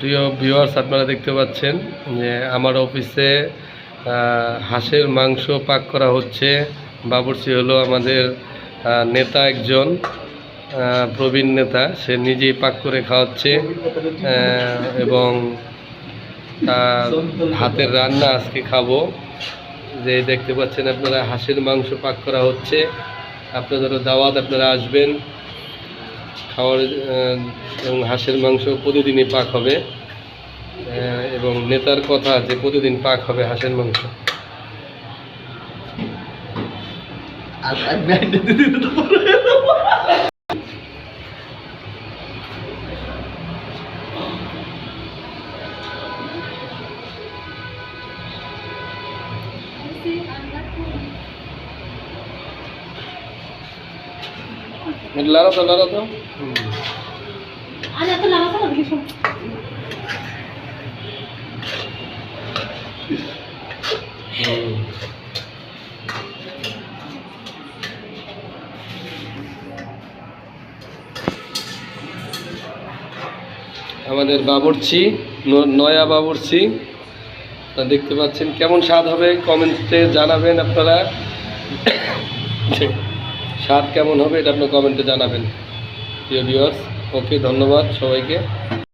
প্রিয় ভিউয়ার্স, আপনারা দেখতে পাচ্ছেন যে আমার অফিসে হাঁসের মাংস পাক করা হচ্ছে। বাবুর্চি হলো আমাদের নেতা, একজন প্রবীণ নেতা, সে নিজেই পাক করে খাওয়াচ্ছে এবং তার হাতের রান্না আজকে খাবো। যে দেখতে পাচ্ছেন আপনারা, হাঁসের মাংস পাক করা হচ্ছে। আপনাদেরও দাওয়াত, আপনারা আসবেন খাওয়ার। এবং হাঁসের মাংস প্রতিদিনই পাক হবে এবং নেতার কথা যে প্রতিদিন পাক হবে হাঁসের মাংস। লাড়া তো আমাদের বাবুর্চি, নয়া বাবুর্চি, দেখতে পাচ্ছেন। কেমন স্বাদ হবে কমেন্টে জানাবেন আপনারা। স্বাদ কেমন হবে এটা আপনি কমেন্টে জানাবেন প্রিয় ভিউয়ার্স। ওকে, ধন্যবাদ সবাইকে।